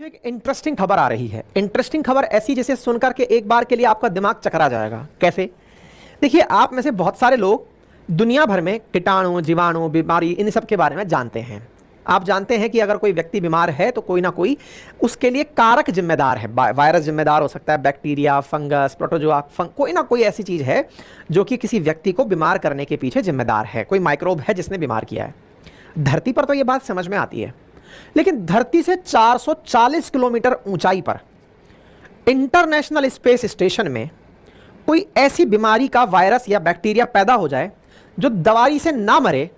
तो एक इंटरेस्टिंग खबर आ रही है। इंटरेस्टिंग खबर ऐसी जैसे सुनकर के एक बार के लिए आपका दिमाग चकरा जाएगा। कैसे? देखिए, आप में से बहुत सारे लोग दुनिया भर में कीटाणु, जीवाणु, बीमारी, इन सब के बारे में जानते हैं। आप जानते हैं कि अगर कोई व्यक्ति बीमार है तो कोई ना कोई उसके लिए कारक जिम्मेदार है। वायरस जिम्मेदार हो सकता है, बैक्टीरिया, फंगस, प्रोटोजोआ, कोई ना कोई ऐसी चीज़ है जो कि किसी व्यक्ति को बीमार करने के पीछे जिम्मेदार है। कोई माइक्रोब है जिसने बीमार किया है। धरती पर तो ये बात समझ में आती है, लेकिन धरती से 440 किलोमीटर ऊंचाई पर इंटरनेशनल स्पेस स्टेशन में कोई ऐसी बीमारी का वायरस या बैक्टीरिया पैदा हो जाए जो दवाई से ना मरे,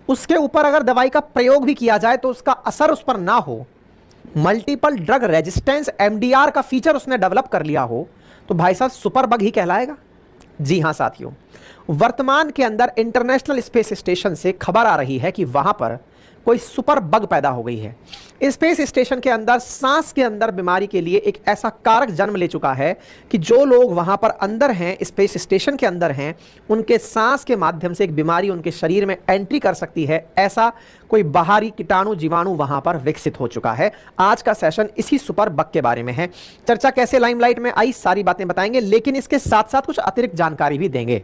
उसके ऊपर अगर दवाई का प्रयोग भी किया जाए तो उसका असर उस पर ना हो, मल्टीपल ड्रग रेजिस्टेंस एमडीआर का फीचर उसने डेवलप कर लिया हो, तो भाई साहब सुपर बग ही कहलाएगा। जी हां साथियों, वर्तमान के अंदर इंटरनेशनल स्पेस स्टेशन से खबर आ रही है कि वहां पर कोई सुपर बग पैदा हो गई है। स्पेस स्टेशन के अंदर सांस के अंदर बीमारी के लिए एक ऐसा कारक जन्म ले चुका है कि जो लोग वहां पर अंदर हैं, स्पेस स्टेशन के अंदर हैं, उनके सांस के माध्यम से एक बीमारी उनके शरीर में एंट्री कर सकती है। ऐसा कोई बाहरी कीटाणु, जीवाणु वहां पर विकसित हो चुका है। आज का सेशन इसी सुपर बग के बारे में है। चर्चा कैसे लाइमलाइट में आई, सारी बातें बताएंगे, लेकिन इसके साथ साथ कुछ अतिरिक्त जानकारी भी देंगे।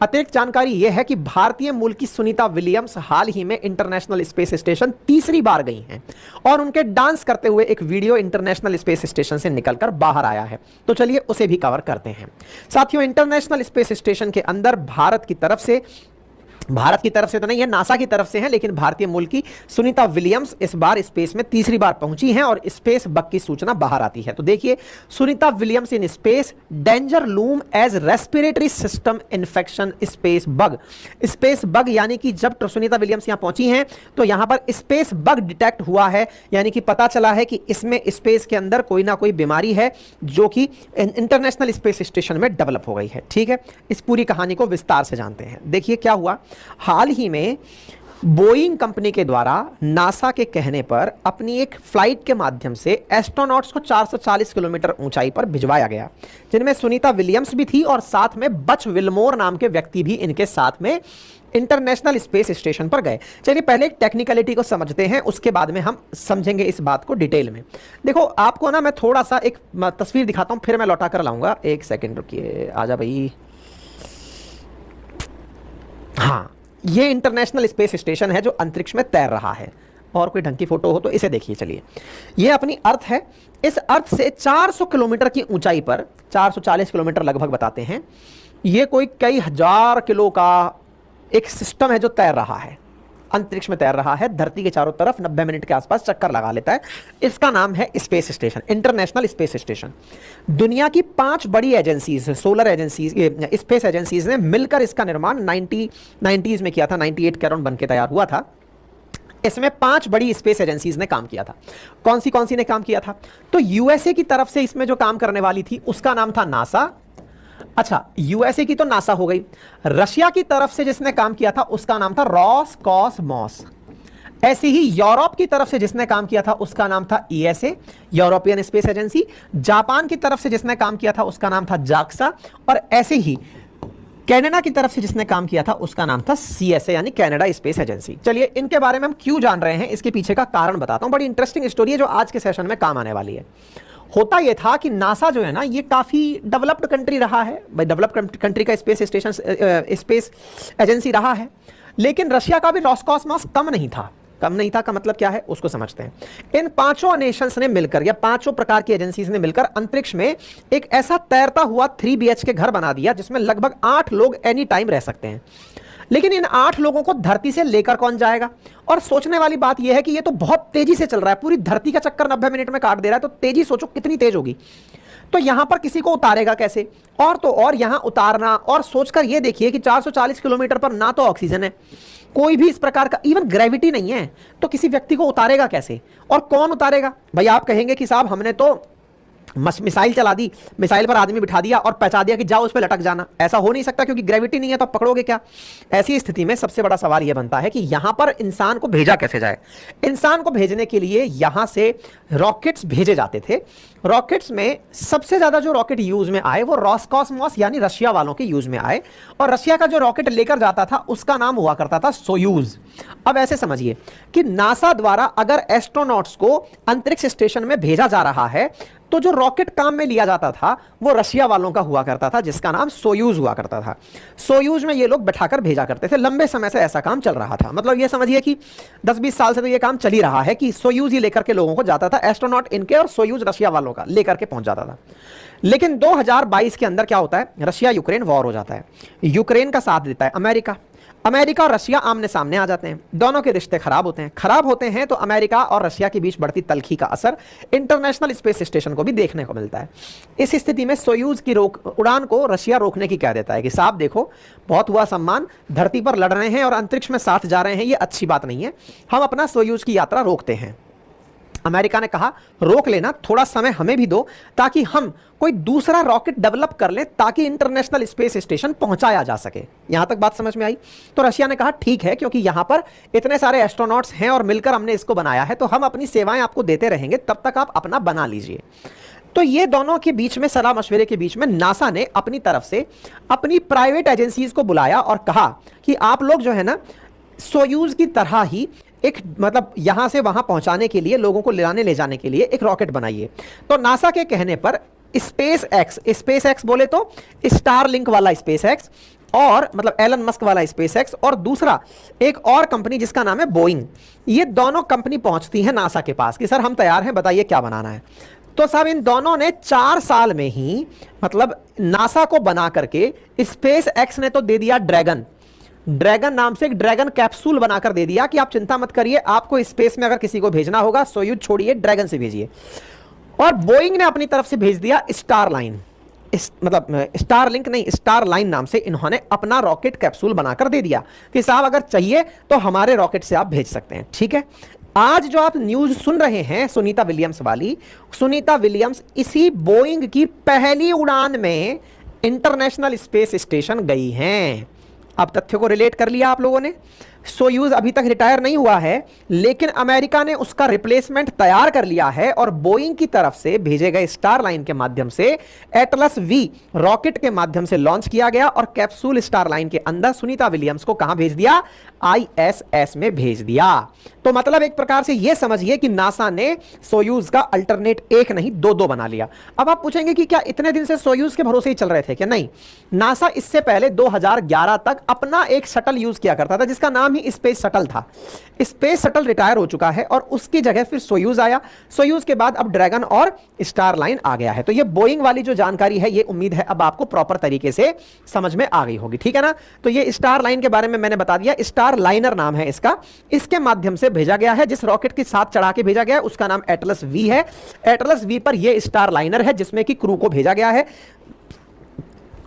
अतिरिक्त जानकारी यह है कि भारतीय मूल की सुनीता विलियम्स हाल ही में इंटरनेशनल स्पेस स्टेशन तीसरी बार गई हैं और उनके डांस करते हुए एक वीडियो इंटरनेशनल स्पेस स्टेशन से निकलकर बाहर आया है। तो चलिए उसे भी कवर करते हैं। साथियों, इंटरनेशनल स्पेस स्टेशन के अंदर भारत की तरफ से तो नहीं है, नासा की तरफ से है, लेकिन भारतीय मूल की सुनीता विलियम्स इस बार स्पेस में तीसरी बार पहुंची हैं और स्पेस बग की सूचना बाहर आती है। तो देखिए, Sunita Williams in space, danger loom as respiratory system infection space bug. Space bug यानी कि जब सुनीता विलियम्स यहां पहुंची हैं तो यहां पर स्पेस बग डिटेक्ट हुआ है, यानी कि पता चला है कि इसमें स्पेस के अंदर कोई ना कोई बीमारी है जो कि इंटरनेशनल स्पेस स्टेशन में डेवलप हो गई है। ठीक है, इस पूरी कहानी को विस्तार से जानते हैं। देखिए क्या हुआ। हाल ही में बोइंग कंपनी के द्वारा नासा के कहने पर अपनी एक फ्लाइट के माध्यम से एस्ट्रोनॉट्स को 440 किलोमीटर ऊंचाई पर भिजवाया गया, जिनमें सुनीता विलियम्स भी थी और साथ में बच विल्मोर नाम के व्यक्ति भी इनके साथ में इंटरनेशनल स्पेस स्टेशन पर गए। चलिए पहले एक टेक्निकलिटी को समझते हैं, उसके बाद में हम समझेंगे इस बात को डिटेल में। देखो, आपको ना मैं थोड़ा सा एक तस्वीर दिखाता हूं, फिर मैं लौटा कर लाऊंगा। एक सेकेंड रुकिए, आजा भाई। हाँ, ये इंटरनेशनल स्पेस स्टेशन है जो अंतरिक्ष में तैर रहा है। और कोई ढंग की फोटो हो तो इसे देखिए। चलिए, ये अपनी अर्थ है। इस अर्थ से 400 किलोमीटर की ऊंचाई पर, 440 किलोमीटर लगभग बताते हैं, ये कोई कई हजार किलो का एक सिस्टम है जो तैर रहा है, अंतरिक्ष में तैर रहा है, धरती के चारों तरफ 90 मिनट के आसपास चक्कर लगा लेता है। इसका नाम है space station, international space station. दुनिया की 5 बड़ी agencies, solar agencies, space agencies ने मिलकर इसका निर्माण 90s में किया था। 98 के अराउंड बन के तैयार हुआ था। इसमें 5 बड़ी स्पेस एजेंसीज ने काम किया था। कौन सी ने काम किया था? तो यूएसए की तरफ से इसमें जो काम करने वाली थी उसका नाम था नासा। अच्छा, यूएसए की तो नासा हो गई। रशिया की तरफ से जिसने काम किया था उसका नाम था रॉसकॉसमॉस। ऐसे ही यूरोप की तरफ से जिसने काम किया था उसका नाम था ESA, European space agency. Japan की तरफ से जिसने काम किया था उसका नाम था जाक्सा। और ऐसे ही कनाडा की तरफ से जिसने काम किया था उसका नाम था सीएसए, यानी कनाडा स्पेस एजेंसी। चलिए, इनके बारे में हम क्यों जान रहे हैं, इसके पीछे का कारण बताता हूं। बड़ी इंटरेस्टिंग स्टोरी है जो आज के सेशन में काम आने वाली है। होता यह था कि नासा जो है ना, ये काफ़ी डेवलप्ड कंट्री रहा है, डेवलप्ड कंट्री का स्पेस स्टेशन, स्पेस एजेंसी रहा है। लेकिन रशिया का भी रॉसकॉसमॉस कम नहीं था का मतलब क्या है उसको समझते हैं। इन 5 नेशंस ने मिलकर, या 5 प्रकार की एजेंसीज ने मिलकर अंतरिक्ष में एक ऐसा तैरता हुआ 3 BHK घर बना दिया जिसमें लगभग 8 लोग एनी टाइम रह सकते हैं। लेकिन इन 8 लोगों को धरती से लेकर कौन जाएगा? और सोचने वाली बात यह है कि यह तो बहुत तेजी से चल रहा है, पूरी धरती का चक्कर 90 मिनट में काट दे रहा है, तो तेजी सोचो कितनी तेज होगी। तो यहां पर किसी को उतारेगा कैसे? और तो और यहां उतारना, और सोचकर यह देखिए कि 440 किलोमीटर पर ना तो ऑक्सीजन है, कोई भी इस प्रकार का इवन ग्रेविटी नहीं है, तो किसी व्यक्ति को उतारेगा कैसे? और कौन उतारेगा? भाई आप कहेंगे कि साहब हमने तो मिसाइल चला दी, मिसाइल पर आदमी बिठा दिया और पहुंचा दिया कि जाओ उस पर लटक जाना, ऐसा हो नहीं सकता क्योंकि ग्रेविटी नहीं है, तो आप पकड़ोगे क्या। ऐसी स्थिति में सबसे बड़ा सवाल यह बनता है कि यहां पर इंसान को भेजा कैसे जाए। इंसान को भेजने के लिए यहां से रॉकेट्स भेजे जाते थे। रॉकेट्स में सबसे ज्यादा जो रॉकेट यूज में आए वो रॉसकॉस्मोस यानी रशिया वालों के यूज में आए, और रशिया का जो रॉकेट लेकर जाता था उसका नाम हुआ करता था सोयूज। अब ऐसे समझिए कि नासा द्वारा अगर एस्ट्रोनॉट्स को अंतरिक्ष स्टेशन में भेजा जा रहा है तो जो रॉकेट काम में लिया जाता था वो रशिया वालों का हुआ करता था, जिसका नाम सोयूज हुआ करता था। सोयूज में ये लोग बैठाकर भेजा करते थे। लंबे समय से ऐसा काम चल रहा था, मतलब ये समझिए कि 10-20 साल से तो ये काम चल ही रहा है कि सोयूज ही लेकर के लोगों को जाता था, एस्ट्रोनॉट इनके और सोयूज रशिया वालों का लेकर के पहुंच जाता था। लेकिन 2022 के अंदर क्या होता है, रशिया यूक्रेन वॉर हो जाता है। यूक्रेन का साथ देता है अमेरिका। अमेरिका और रशिया आमने सामने आ जाते हैं, दोनों के रिश्ते खराब होते हैं। खराब होते हैं तो अमेरिका और रशिया के बीच बढ़ती तल्खी का असर इंटरनेशनल स्पेस स्टेशन को भी देखने को मिलता है। इस स्थिति में सोयूज की उड़ान को रशिया रोकने की कह देता है कि साहब देखो, बहुत हुआ सम्मान, धरती पर लड़ रहे हैं और अंतरिक्ष में साथ जा रहे हैं, ये अच्छी बात नहीं है, हम अपना सोयूज की यात्रा रोकते हैं। अमेरिका ने कहा रोक लेना, थोड़ा समय हमें भी दो ताकि हम कोई दूसरा रॉकेट डेवलप कर लें ताकि इंटरनेशनल स्पेस स्टेशन पहुंचाया जा सके। यहां तक बात समझ में आई। तो रशिया ने कहा ठीक है, क्योंकि यहां पर इतने सारे एस्ट्रोनॉट्स हैं और मिलकर हमने इसको बनाया है, तो हम अपनी सेवाएं आपको देते रहेंगे, तब तक आप अपना बना लीजिए। तो ये दोनों के बीच में सलाह मशवरे के बीच में नासा ने अपनी तरफ से अपनी प्राइवेट एजेंसीज को बुलाया और कहा कि आप लोग जो है ना सोयूज की तरह ही एक, मतलब यहां से वहां पहुंचाने के लिए, लोगों को ले जाने के लिए एक रॉकेट बनाइए। तो नासा के कहने पर स्पेस एक्स बोले तो स्टारलिंक वाला स्पेस एक्स, और मतलब एलन मस्क वाला स्पेस एक्स, और दूसरा एक और कंपनी जिसका नाम है बोइंग, ये दोनों कंपनी पहुंचती है नासा के पास कि सर हम तैयार हैं, बताइए क्या बनाना है। तो साहब इन दोनों ने 4 साल में ही, मतलब नासा को बना करके, स्पेस एक्स ने तो दे दिया ड्रैगन नाम से एक ड्रैगन कैप्सूल बनाकर दे दिया कि आप चिंता मत करिए, आपको स्पेस में अगर किसी को भेजना होगा सोयूज छोड़िए, ड्रैगन से भेजिए। और बोइंग ने अपनी तरफ से भेज दिया स्टारलाइन, मतलब स्टारलिंक नहीं, स्टारलाइन नाम से इन्होंने अपना रॉकेट कैप्सूल बनाकर दे दिया कि साहब अगर चाहिए तो हमारे रॉकेट से आप भेज सकते हैं। ठीक है, आज जो आप न्यूज सुन रहे हैं सुनीता विलियम्स वाली, सुनीता विलियम्स इसी बोइंग की पहली उड़ान में इंटरनेशनल स्पेस स्टेशन गई हैं। अब तथ्य को रिलेट कर लिया आप लोगों ने। सोयूज अभी तक रिटायर नहीं हुआ है, लेकिन अमेरिका ने उसका रिप्लेसमेंट तैयार कर लिया है और बोइंग की तरफ से भेजे गए स्टारलाइन के माध्यम से एटलस वी रॉकेट के माध्यम से लॉन्च किया गया, और कैप्सूल स्टारलाइन के अंदर सुनीता विलियम्स को कहां भेज दिया, आईएसएस में भेज दिया। तो मतलब एक प्रकार से यह समझिए कि नासा ने सोयूज का अल्टरनेट एक नहीं 2 बना लिया। अब आप पूछेंगे कि क्या इतने दिन से सोयूज के भरोसे ही चल रहे थे क्या? नहीं, नासा इससे पहले 2011 तक अपना एक शटल यूज किया करता था जिसका नाम ही स्पेस शटल था। स्पेस शटल रिटायर हो चुका है और उसकी जगह फिर सोयूज आया। सोयूज के बाद अब ड्रैगन और स्टारलाइन आ गया है। तो ये बोइंग वाली जो जानकारी है, ये उम्मीद है अब आपको प्रॉपर तरीके से समझ में आ गई होगी। ठीक है ना? तो ये स्टारलाइन के बारे में मैंने बता दिया, स्टारलाइनर नाम है इसका। इसके माध्यम से भेजा गया है, जिस रॉकेट के साथ चढ़ा के भेजा गया है उसका नाम एटलस वी है। एटलस वी पर यह स्टारलाइनर है जिसमें कि क्रू को भेजा गया है।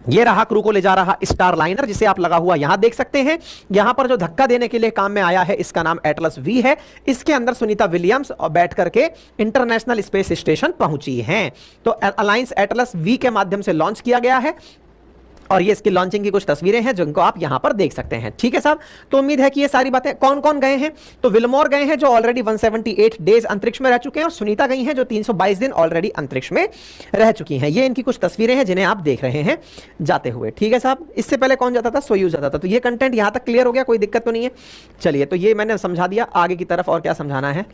ये रहा क्रू को ले जा रहा स्टारलाइनर, जिसे आप लगा हुआ यहां देख सकते हैं। यहां पर जो धक्का देने के लिए काम में आया है इसका नाम एटलस वी है। इसके अंदर सुनीता विलियम्स और बैठ करके इंटरनेशनल स्पेस स्टेशन पहुंची हैं। तो अलायंस एटलस वी के माध्यम से लॉन्च किया गया है, और ये इसकी लॉन्चिंग की कुछ तस्वीरें हैं जिनको आप यहां पर देख सकते हैं। ठीक है साहब, तो उम्मीद है कि ये सारी बातें, कौन कौन गए हैं, तो विल्मोर गए हैं जो ऑलरेडी 178 डेज अंतरिक्ष में रह चुके हैं, और सुनीता गई हैं जो 322 दिन ऑलरेडी अंतरिक्ष में रह चुकी हैं। ये इनकी कुछ तस्वीरें हैं जिन्हें आप देख रहे हैं जाते हुए। ठीक है साहब, इससे पहले कौन जाता था? सोयूज जाता था। तो ये कंटेंट यहां तक क्लियर हो गया, कोई दिक्कत तो नहीं है। चलिए, तो ये मैंने समझा दिया, आगे की तरफ और क्या समझाना है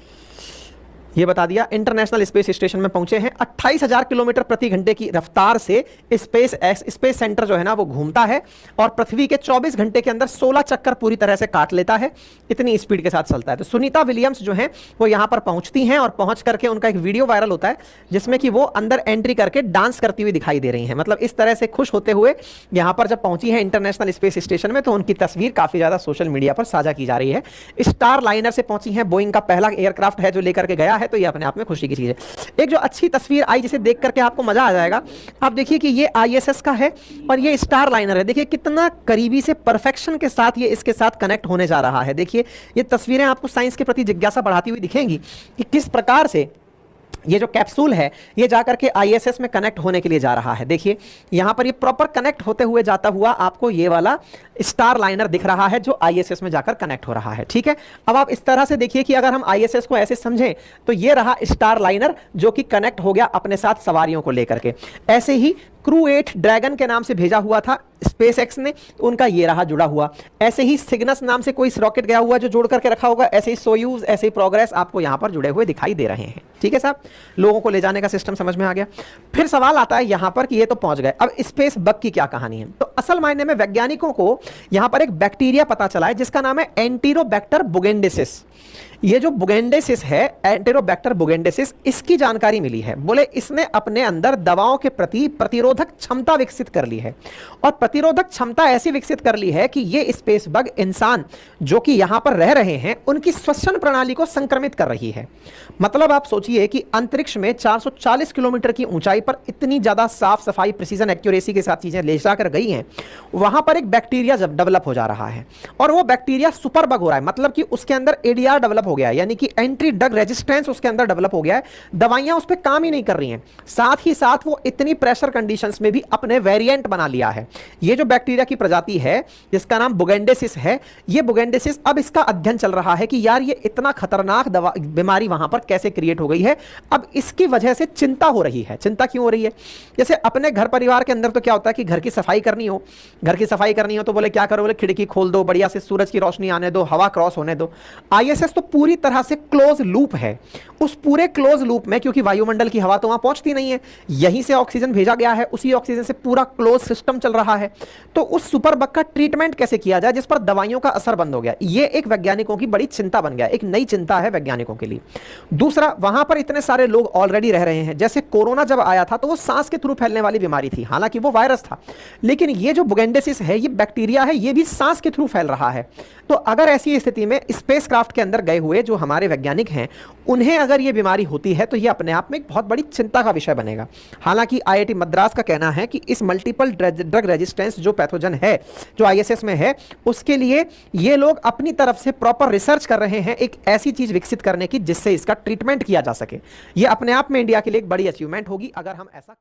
ये बता दिया। इंटरनेशनल स्पेस स्टेशन में पहुंचे हैं। 28,000 किलोमीटर प्रति घंटे की रफ्तार से स्पेस सेंटर जो है ना वो घूमता है, और पृथ्वी के 24 घंटे के अंदर 16 चक्कर पूरी तरह से काट लेता है। इतनी स्पीड के साथ चलता है। तो सुनीता विलियम्स जो है वो यहां पर पहुंचती हैं, और पहुंच करके उनका एक वीडियो वायरल होता है जिसमें कि वो अंदर एंट्री करके डांस करती हुई दिखाई दे रही हैं। मतलब इस तरह से खुश होते हुए यहां पर जब पहुंची है इंटरनेशनल स्पेस स्टेशन में, तो उनकी तस्वीर काफी ज्यादा सोशल मीडिया पर साझा की जा रही है। स्टार लाइनर से पहुंची है, बोइंग का पहला एयरक्राफ्ट है जो लेकर के गया है, तो ये अपने आप में खुशी की चीज है। एक जो अच्छी तस्वीर आई जिसे देख करके आपको मजा आ जाएगा, आप देखिए कि ये आईएसएस का है और ये स्टार लाइनर है। देखिए कितना करीबी से परफेक्शन के साथ ये इसके साथ कनेक्ट होने जा रहा है। देखिए ये तस्वीरें आपको साइंस के प्रति जिज्ञासा बढ़ाती हुई दिखेंगी कि किस प्रकार से ये जो कैप्सूल है ये जाकर के आईएसएस में कनेक्ट होने के लिए जा रहा है। देखिए यहां पर ये प्रॉपर कनेक्ट होते हुए जाता हुआ आपको ये वाला स्टार लाइनर दिख रहा है जो आईएसएस में जाकर कनेक्ट हो रहा है। ठीक है, अब आप इस तरह से देखिए कि अगर हम आईएसएस को ऐसे समझें तो ये रहा स्टार लाइनर जो कि कनेक्ट हो गया अपने साथ सवारियों को लेकर के। ऐसे ही क्रू 8 ड्रैगन के नाम से भेजा हुआ था स्पेस एक्स ने, उनका ये रहा जुड़ा हुआ। ऐसे ही सिग्नस नाम से कोई रॉकेट गया हुआ जो जोड़ करके रखा होगा, ऐसे ही सोयूज, ऐसे ही प्रोग्रेस आपको यहां पर जुड़े हुए दिखाई दे रहे हैं। ठीक है साहब, लोगों को ले जाने का सिस्टम समझ में आ गया। फिर सवाल आता है यहां पर कि ये तो पहुंच गए, अब स्पेस बग की क्या कहानी है। तो असल मायने में वैज्ञानिकों को यहां पर एक बैक्टीरिया पता चला है जिसका नाम है एंटीरोबैक्टर बुगेंडेसिस। ये जो बुगेंडेसिस है, एंटेरोबैक्टर बुगेंडेसिस, इसकी जानकारी मिली है। बोले इसने अपने अंदर दवाओं के प्रति प्रतिरोधक क्षमता विकसित कर ली है, और प्रतिरोधक क्षमता ऐसी विकसित कर ली है कि ये स्पेस बग इंसान जो कि यहां पर रह रहे हैं उनकी श्वसन प्रणाली को संक्रमित कर रही है। मतलब आप सोचिए कि अंतरिक्ष में 440 किलोमीटर की ऊंचाई पर इतनी ज्यादा साफ सफाई, प्रिसीजन, एक्यूरेसी के साथ चीजें ले जाकर गई हैं, वहां पर एक बैक्टीरिया जब डेवलप हो जा रहा है, और वो बैक्टीरिया सुपर बग हो रहा है। मतलब कि उसके अंदर एडीआर डेवलप हो गया है, यानी कि एंटी ड्रग रेजिस्टेंस उसके अंदर डेवलप हो गया है। दवाइयां उस पर काम ही नहीं कर रही हैं, साथ ही साथ वो इतनी प्रेशर कंडीशंस में भी अपने वेरिएंट बना लिया है। ये जो बैक्टीरिया की प्रजाति है जिसका नाम बुगेंडेसिस है, ये बुगेंडेसिस, अब इसका अध्ययन चल रहा है कि यार ये इतना खतरनाक बीमारी वहां पर कैसे क्रिएट हो गई है। अब इसकी वजह से चिंता हो रही है। चिंता क्यों हो रही है? जैसे अपने घर परिवार के अंदर तो क्या होता है कि घर की सफाई करनी हो, तो बोले क्या करो, बोले खिड़की खोल दो, बढ़िया से सूरज की रोशनी आने दो, हवा क्रॉस होने दो। आईएसएस तो पूरी तरह से क्लोज लूप है। उस पूरे क्लोज लूप में, क्योंकि वायुमंडल की हवा तो वहां पहुंचती नहीं है, यहीं से ऑक्सीजन भेजा गया है, उसी ऑक्सीजन से पूरा क्लोज सिस्टम चल रहा है। तो उस सुपर बग का ट्रीटमेंट कैसे किया जाए जिस पर दवाइयों का असर बंद हो गया, ये एक वैज्ञानिकों की बड़ी चिंता बन गया, एक नई चिंता है वैज्ञानिकों के लिए। दूसरा, वहां पर इतने सारे लोग ऑलरेडी रह रहे हैं। जैसे कोरोना जब आया था तो वो सांस के थ्रू फैलने वाली बीमारी थी, हालांकि वो वायरस था, लेकिन ये जो बुगेंडेसिस है, ये बैक्टीरिया है, ये भी सांस के थ्रू फैल रहा है। तो अगर ऐसी स्थिति में स्पेसक्राफ्ट के अंदर गए हुए जो हमारे वैज्ञानिक हैं, उन्हें अगर ये बीमारी होती है तो ये अपने आप में एक बहुत बड़ी चिंता का विषय बनेगा। हालांकि आईआईटी मद्रास का कहना है कि इस मल्टीपल ड्रग रेजिस्टेंस जो पैथोजन है, जो आईएसएस में है, उसके लिए ये लोग अपनी तरफ से प्रॉपर रिसर्च कर रहे हैं एक ऐसी चीज विकसित करने की जिससे इसका ट्रीटमेंट किया जा सके। ये अपने आप में इंडिया के लिए एक बड़ी अचीवमेंट होगी अगर हम ऐसा